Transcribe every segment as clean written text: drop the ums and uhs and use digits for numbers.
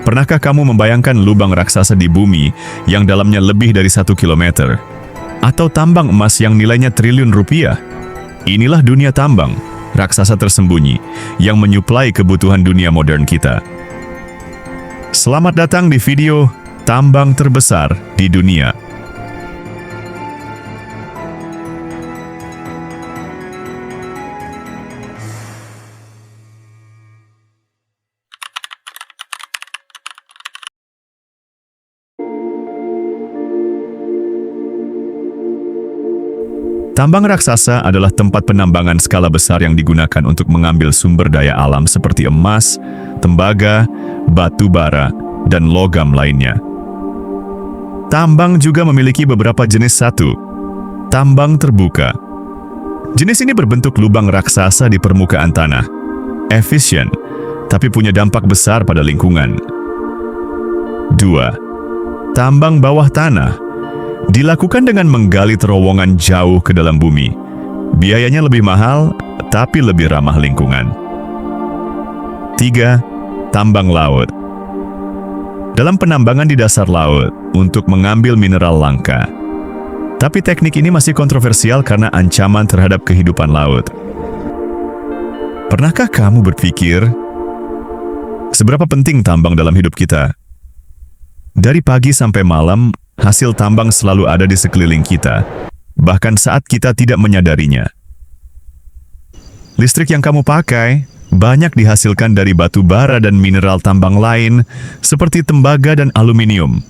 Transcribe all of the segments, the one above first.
Pernahkah kamu membayangkan lubang raksasa di bumi yang dalamnya lebih dari 1 kilometer? Atau tambang emas yang nilainya triliun rupiah? Inilah dunia tambang, raksasa tersembunyi, yang menyuplai kebutuhan dunia modern kita. Selamat datang di video Tambang Terbesar di Dunia. Tambang raksasa adalah tempat penambangan skala besar yang digunakan untuk mengambil sumber daya alam seperti emas, tembaga, batu bara, dan logam lainnya. Tambang juga memiliki beberapa jenis. Satu, tambang terbuka. Jenis ini berbentuk lubang raksasa di permukaan tanah. Efisien, tapi punya dampak besar pada lingkungan. Dua, tambang bawah tanah. Dilakukan dengan menggali terowongan jauh ke dalam bumi. Biayanya lebih mahal, tapi lebih ramah lingkungan. Tiga, tambang laut. Dalam penambangan di dasar laut untuk mengambil mineral langka. Tapi teknik ini masih kontroversial karena ancaman terhadap kehidupan laut. Pernahkah kamu berpikir, seberapa penting tambang dalam hidup kita? Dari pagi sampai malam, hasil tambang selalu ada di sekeliling kita, bahkan saat kita tidak menyadarinya. Listrik yang kamu pakai banyak dihasilkan dari batu bara dan mineral tambang lain, seperti tembaga dan aluminium.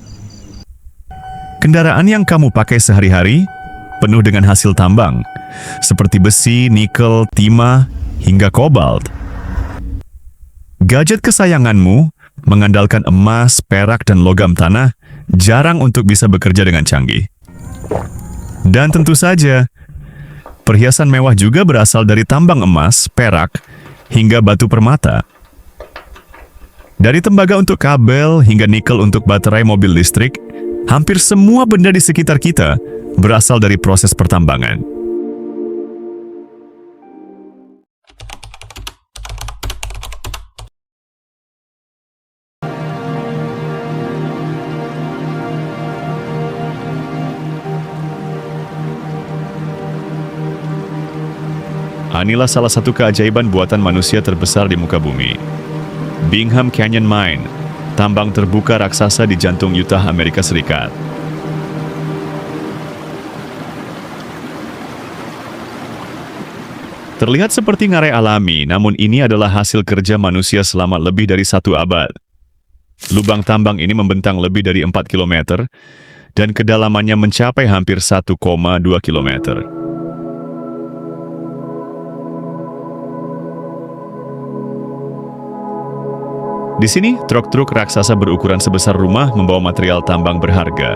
Kendaraan yang kamu pakai sehari-hari penuh dengan hasil tambang, seperti besi, nikel, timah, hingga kobalt. Gadget kesayanganmu mengandalkan emas, perak, dan logam tanah, jarang untuk bisa bekerja dengan canggih. Dan tentu saja, perhiasan mewah juga berasal dari tambang emas, perak, hingga batu permata. Dari tembaga untuk kabel hingga nikel untuk baterai mobil listrik, hampir semua benda di sekitar kita berasal dari proses pertambangan. Inilah salah satu keajaiban buatan manusia terbesar di muka bumi. Bingham Canyon Mine, tambang terbuka raksasa di jantung Utah, Amerika Serikat. Terlihat seperti ngarai alami, namun ini adalah hasil kerja manusia selama lebih dari 1 abad. Lubang tambang ini membentang lebih dari 4 km, dan kedalamannya mencapai hampir 1,2 km. Di sini, truk-truk raksasa berukuran sebesar rumah membawa material tambang berharga,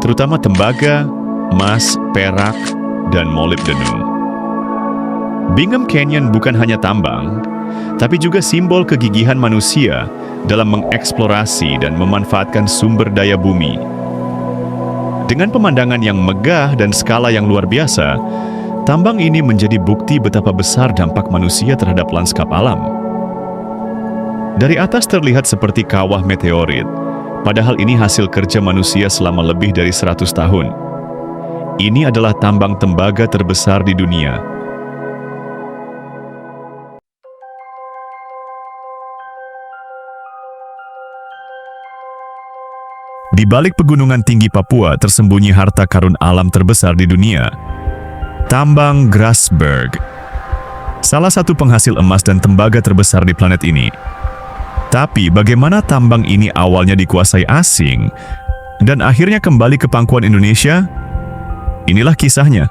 terutama tembaga, emas, perak, dan molybdenum. Bingham Canyon bukan hanya tambang, tapi juga simbol kegigihan manusia dalam mengeksplorasi dan memanfaatkan sumber daya bumi. Dengan pemandangan yang megah dan skala yang luar biasa, tambang ini menjadi bukti betapa besar dampak manusia terhadap lanskap alam. Dari atas terlihat seperti kawah meteorit, padahal ini hasil kerja manusia selama lebih dari 100 tahun. Ini adalah tambang tembaga terbesar di dunia. Di balik pegunungan tinggi Papua tersembunyi harta karun alam terbesar di dunia. Tambang Grasberg, salah satu penghasil emas dan tembaga terbesar di planet ini. Tapi bagaimana tambang ini awalnya dikuasai asing dan akhirnya kembali ke pangkuan Indonesia? Inilah kisahnya.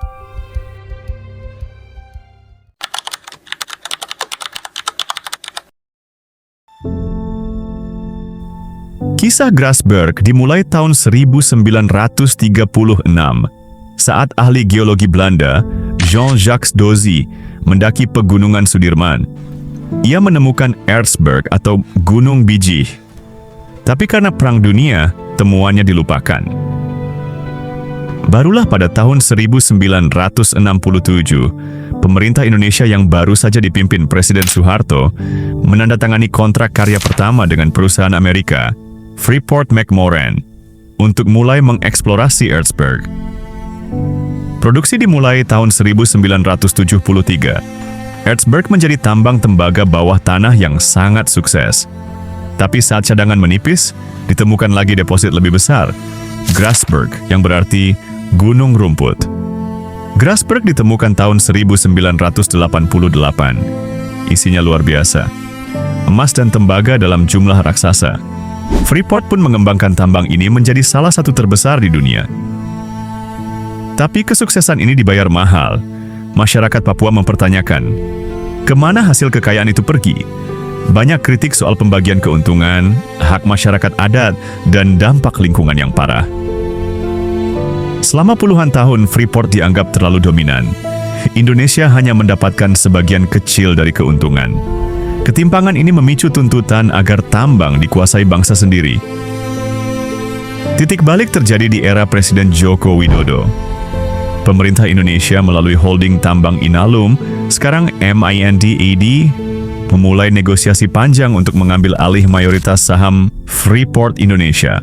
Kisah Grasberg dimulai tahun 1936 saat ahli geologi Belanda, Jean-Jacques Dozy, mendaki pegunungan Sudirman. Ia menemukan Erzberg atau Gunung Biji. Tapi karena Perang Dunia, temuannya dilupakan. Barulah pada tahun 1967, pemerintah Indonesia yang baru saja dipimpin Presiden Soeharto menandatangani kontrak karya pertama dengan perusahaan Amerika, Freeport-McMoRan, untuk mulai mengeksplorasi Ertsberg. Produksi dimulai tahun 1973. Ertsberg menjadi tambang tembaga bawah tanah yang sangat sukses. Tapi saat cadangan menipis, ditemukan lagi deposit lebih besar, Grasberg, yang berarti gunung rumput. Grasberg ditemukan tahun 1988. Isinya luar biasa. Emas dan tembaga dalam jumlah raksasa. Freeport pun mengembangkan tambang ini menjadi salah satu terbesar di dunia. Tapi kesuksesan ini dibayar mahal. Masyarakat Papua mempertanyakan, kemana hasil kekayaan itu pergi? Banyak kritik soal pembagian keuntungan, hak masyarakat adat, dan dampak lingkungan yang parah. Selama puluhan tahun, Freeport dianggap terlalu dominan. Indonesia hanya mendapatkan sebagian kecil dari keuntungan. Ketimpangan ini memicu tuntutan agar tambang dikuasai bangsa sendiri. Titik balik terjadi di era Presiden Joko Widodo. Pemerintah Indonesia melalui holding tambang Inalum, sekarang MIND-AD, memulai negosiasi panjang untuk mengambil alih mayoritas saham Freeport Indonesia.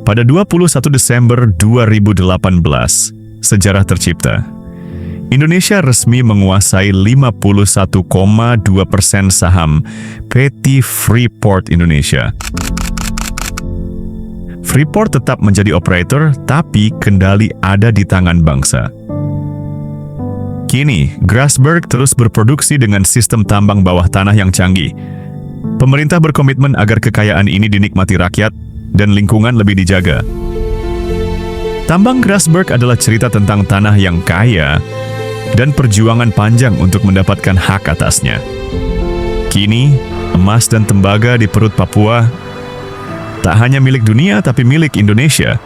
Pada 21 Desember 2018, sejarah tercipta. Indonesia resmi menguasai 51,2% saham PT Freeport Indonesia. Freeport tetap menjadi operator, tapi kendali ada di tangan bangsa. Kini, Grasberg terus berproduksi dengan sistem tambang bawah tanah yang canggih. Pemerintah berkomitmen agar kekayaan ini dinikmati rakyat dan lingkungan lebih dijaga. Tambang Grasberg adalah cerita tentang tanah yang kaya dan perjuangan panjang untuk mendapatkan hak atasnya. Kini, emas dan tembaga di perut Papua tak hanya milik dunia, tapi milik Indonesia.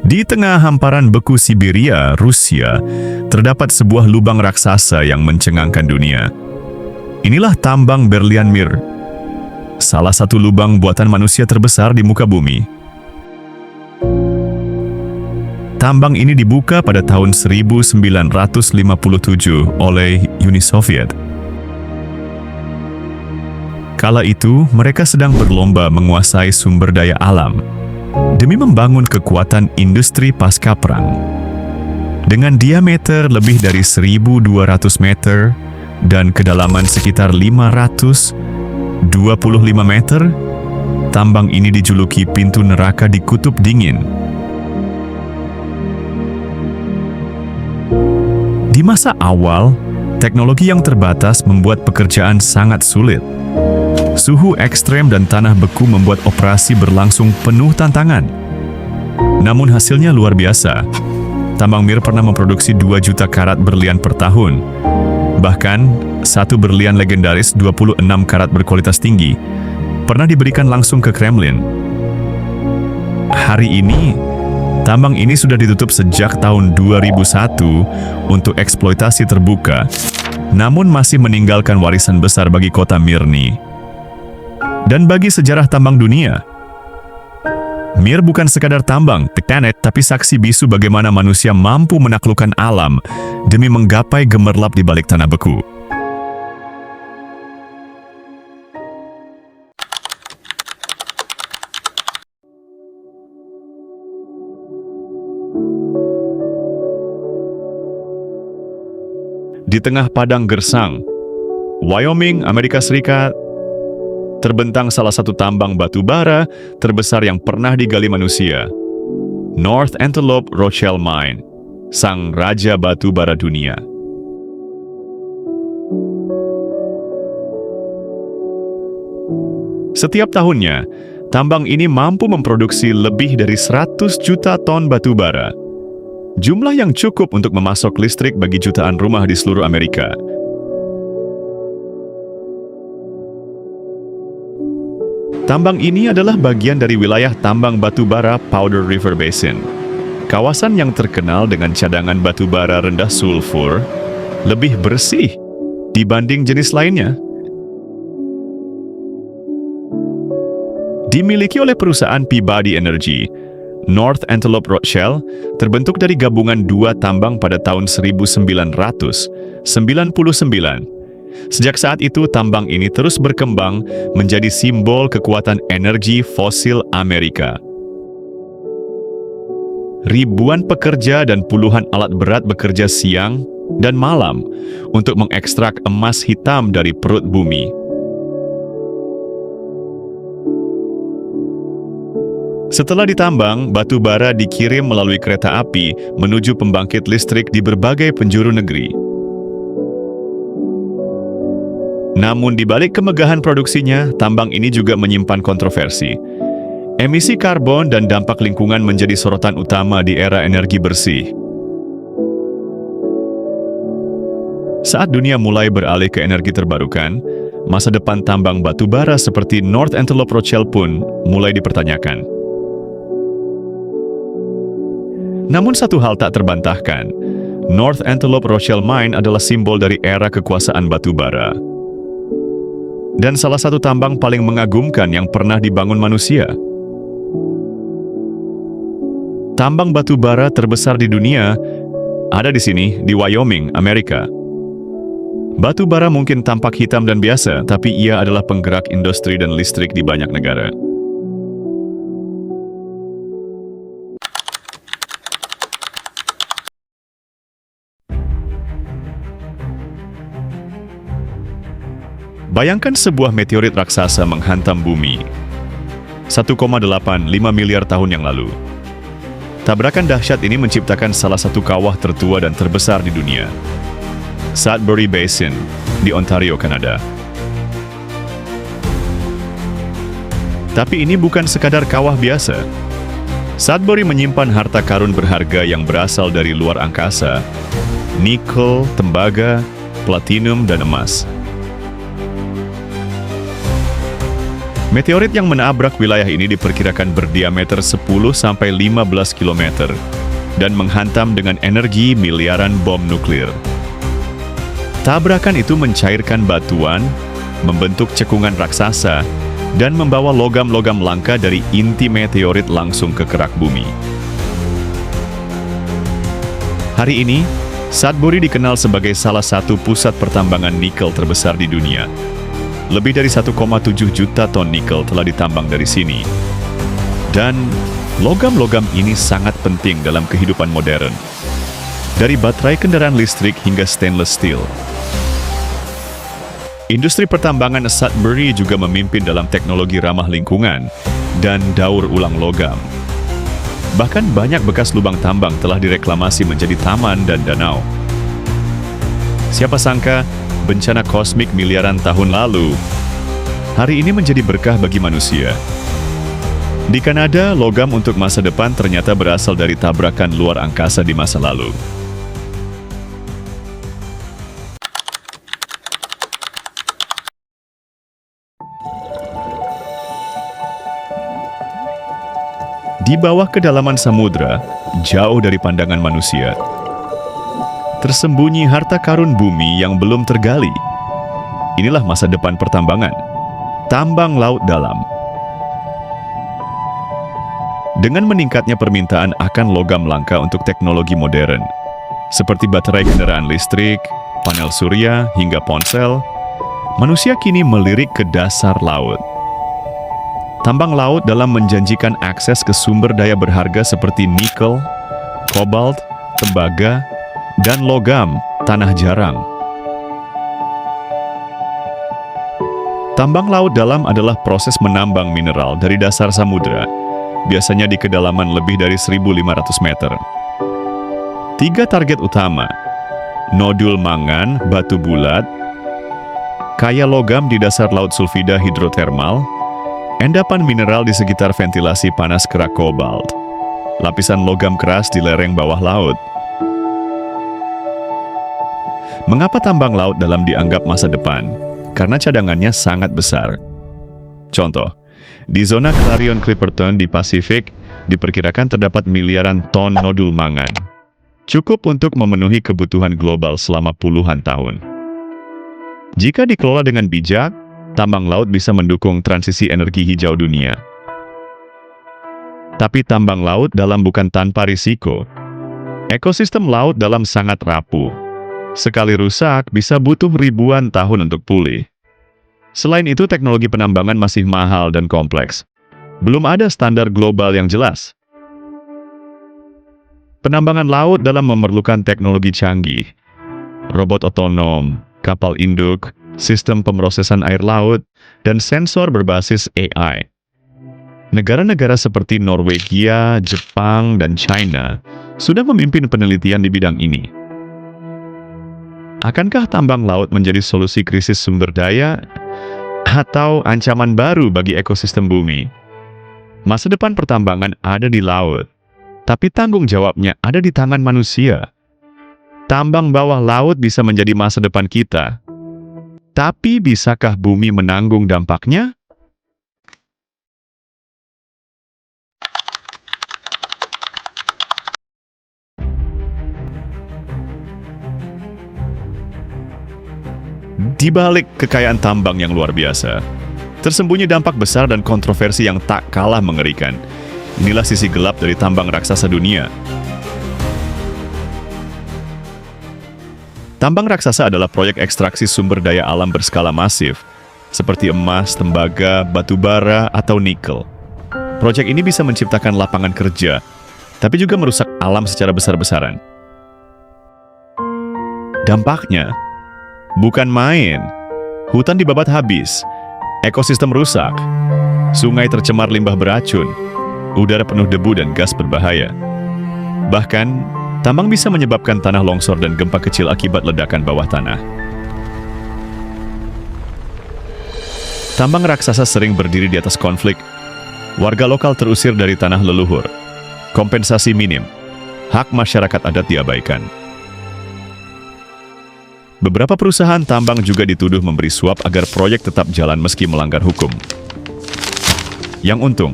Di tengah hamparan beku Siberia, Rusia, terdapat sebuah lubang raksasa yang mencengangkan dunia. Inilah tambang Berlian Mir, salah satu lubang buatan manusia terbesar di muka bumi. Tambang ini dibuka pada tahun 1957 oleh Uni Soviet. Kala itu, mereka sedang berlomba menguasai sumber daya alam demi membangun kekuatan industri pasca perang. Dengan diameter lebih dari 1.200 meter dan kedalaman sekitar 525 meter, tambang ini dijuluki pintu neraka di kutub dingin. Di masa awal, teknologi yang terbatas membuat pekerjaan sangat sulit. Suhu ekstrem dan tanah beku membuat operasi berlangsung penuh tantangan. Namun hasilnya luar biasa. Tambang Mir pernah memproduksi 2 juta karat berlian per tahun. Bahkan, satu berlian legendaris 26 karat berkualitas tinggi pernah diberikan langsung ke Kremlin. Hari ini, tambang ini sudah ditutup sejak tahun 2001 untuk eksploitasi terbuka, namun masih meninggalkan warisan besar bagi kota Mirny. Dan bagi sejarah tambang dunia, Mir bukan sekadar tambang, tektonik, tapi saksi bisu bagaimana manusia mampu menaklukkan alam demi menggapai gemerlap di balik tanah beku. Di tengah padang gersang, Wyoming, Amerika Serikat, terbentang salah satu tambang batu bara terbesar yang pernah digali manusia, North Antelope Rothschild Mine, sang raja batu bara dunia. Setiap tahunnya, tambang ini mampu memproduksi lebih dari 100 juta ton batu bara. Jumlah yang cukup untuk memasok listrik bagi jutaan rumah di seluruh Amerika. Tambang ini adalah bagian dari wilayah tambang batu bara Powder River Basin. Kawasan yang terkenal dengan cadangan batu bara rendah sulfur, lebih bersih, dibanding jenis lainnya. Dimiliki oleh perusahaan Peabody Energy, North Antelope Rothschild terbentuk dari gabungan dua tambang pada tahun 1999. Sejak saat itu, tambang ini terus berkembang menjadi simbol kekuatan energi fosil Amerika. Ribuan pekerja dan puluhan alat berat bekerja siang dan malam untuk mengekstrak emas hitam dari perut bumi. Setelah ditambang, batu bara dikirim melalui kereta api menuju pembangkit listrik di berbagai penjuru negeri. Namun di balik kemegahan produksinya, tambang ini juga menyimpan kontroversi. Emisi karbon dan dampak lingkungan menjadi sorotan utama di era energi bersih. Saat dunia mulai beralih ke energi terbarukan, masa depan tambang batu bara seperti North Antelope Rothschild pun mulai dipertanyakan. Namun satu hal tak terbantahkan, North Antelope Rothschild Mine adalah simbol dari era kekuasaan batu bara. Dan salah satu tambang paling mengagumkan yang pernah dibangun manusia. Tambang batu bara terbesar di dunia ada di sini, di Wyoming, Amerika. Batu bara mungkin tampak hitam dan biasa, tapi ia adalah penggerak industri dan listrik di banyak negara. Bayangkan sebuah meteorit raksasa menghantam bumi 1,85 miliar tahun yang lalu. Tabrakan dahsyat ini menciptakan salah satu kawah tertua dan terbesar di dunia, Sudbury Basin di Ontario, Kanada. Tapi ini bukan sekadar kawah biasa. Sudbury menyimpan harta karun berharga yang berasal dari luar angkasa, nikel, tembaga, platinum, dan emas. Meteorit yang menabrak wilayah ini diperkirakan berdiameter 10-15 km dan menghantam dengan energi miliaran bom nuklir. Tabrakan itu mencairkan batuan, membentuk cekungan raksasa, dan membawa logam-logam langka dari inti meteorit langsung ke kerak bumi. Hari ini, Sudbury dikenal sebagai salah satu pusat pertambangan nikel terbesar di dunia. Lebih dari 1,7 juta ton nikel telah ditambang dari sini. Dan logam-logam ini sangat penting dalam kehidupan modern. Dari baterai kendaraan listrik hingga stainless steel. Industri pertambangan Sudbury juga memimpin dalam teknologi ramah lingkungan dan daur ulang logam. Bahkan banyak bekas lubang tambang telah direklamasi menjadi taman dan danau. Siapa sangka bencana kosmik miliaran tahun lalu hari ini menjadi berkah bagi manusia. Di Kanada, logam untuk masa depan ternyata berasal dari tabrakan luar angkasa di masa lalu. Di bawah kedalaman samudra, jauh dari pandangan manusia, tersembunyi harta karun bumi yang belum tergali. Inilah masa depan pertambangan, tambang laut dalam. Dengan meningkatnya permintaan akan logam langka untuk teknologi modern, seperti baterai kendaraan listrik, panel surya, hingga ponsel, manusia kini melirik ke dasar laut. Tambang laut dalam menjanjikan akses ke sumber daya berharga seperti nikel, kobalt, tembaga, dan logam tanah jarang. Tambang laut dalam adalah proses menambang mineral dari dasar samudra, biasanya di kedalaman lebih dari 1.500 meter. 3 target utama: nodul mangan, batu bulat, kaya logam di dasar laut sulfida hidrotermal, endapan mineral di sekitar ventilasi panas kerak kobalt, lapisan logam keras di lereng bawah laut. Mengapa tambang laut dalam dianggap masa depan? Karena cadangannya sangat besar. Contoh, di zona Clarion Clipperton di Pasifik, diperkirakan terdapat miliaran ton nodul mangan. Cukup untuk memenuhi kebutuhan global selama puluhan tahun. Jika dikelola dengan bijak, tambang laut bisa mendukung transisi energi hijau dunia. Tapi tambang laut dalam bukan tanpa risiko. Ekosistem laut dalam sangat rapuh. Sekali rusak, bisa butuh ribuan tahun untuk pulih. Selain itu, teknologi penambangan masih mahal dan kompleks. Belum ada standar global yang jelas. Penambangan laut dalam memerlukan teknologi canggih. Robot otonom, kapal induk, sistem pemrosesan air laut, dan sensor berbasis AI. Negara-negara seperti Norwegia, Jepang, dan China sudah memimpin penelitian di bidang ini. Akankah tambang laut menjadi solusi krisis sumber daya atau ancaman baru bagi ekosistem bumi? Masa depan pertambangan ada di laut, tapi tanggung jawabnya ada di tangan manusia. Tambang bawah laut bisa menjadi masa depan kita, tapi bisakah bumi menanggung dampaknya? Di balik kekayaan tambang yang luar biasa, tersembunyi dampak besar dan kontroversi yang tak kalah mengerikan. Inilah sisi gelap dari tambang raksasa dunia. Tambang raksasa adalah proyek ekstraksi sumber daya alam berskala masif, seperti emas, tembaga, batu bara, atau nikel. Proyek ini bisa menciptakan lapangan kerja, tapi juga merusak alam secara besar-besaran. Dampaknya bukan main. Hutan dibabat habis, ekosistem rusak, sungai tercemar limbah beracun, udara penuh debu dan gas berbahaya. Bahkan, tambang bisa menyebabkan tanah longsor dan gempa kecil akibat ledakan bawah tanah. Tambang raksasa sering berdiri di atas konflik. Warga lokal terusir dari tanah leluhur. Kompensasi minim. Hak masyarakat adat diabaikan. Beberapa perusahaan tambang juga dituduh memberi suap agar proyek tetap jalan meski melanggar hukum. Yang untung,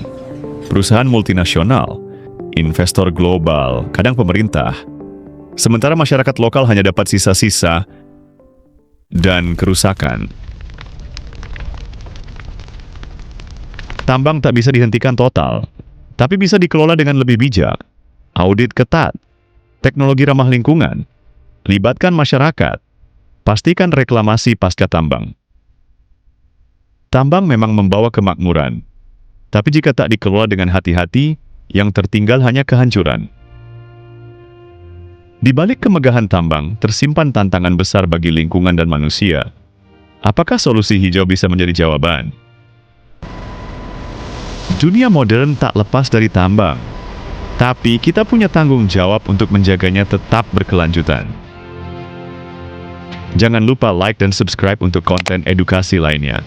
perusahaan multinasional, investor global, kadang pemerintah. Sementara masyarakat lokal hanya dapat sisa-sisa dan kerusakan. Tambang tak bisa dihentikan total, tapi bisa dikelola dengan lebih bijak. Audit ketat, teknologi ramah lingkungan, libatkan masyarakat. Pastikan reklamasi pasca tambang. Tambang memang membawa kemakmuran, tapi jika tak dikelola dengan hati-hati, yang tertinggal hanya kehancuran. Di balik kemegahan tambang, tersimpan tantangan besar bagi lingkungan dan manusia. Apakah solusi hijau bisa menjadi jawaban? Dunia modern tak lepas dari tambang, tapi kita punya tanggung jawab untuk menjaganya tetap berkelanjutan. Jangan lupa like dan subscribe untuk konten edukasi lainnya.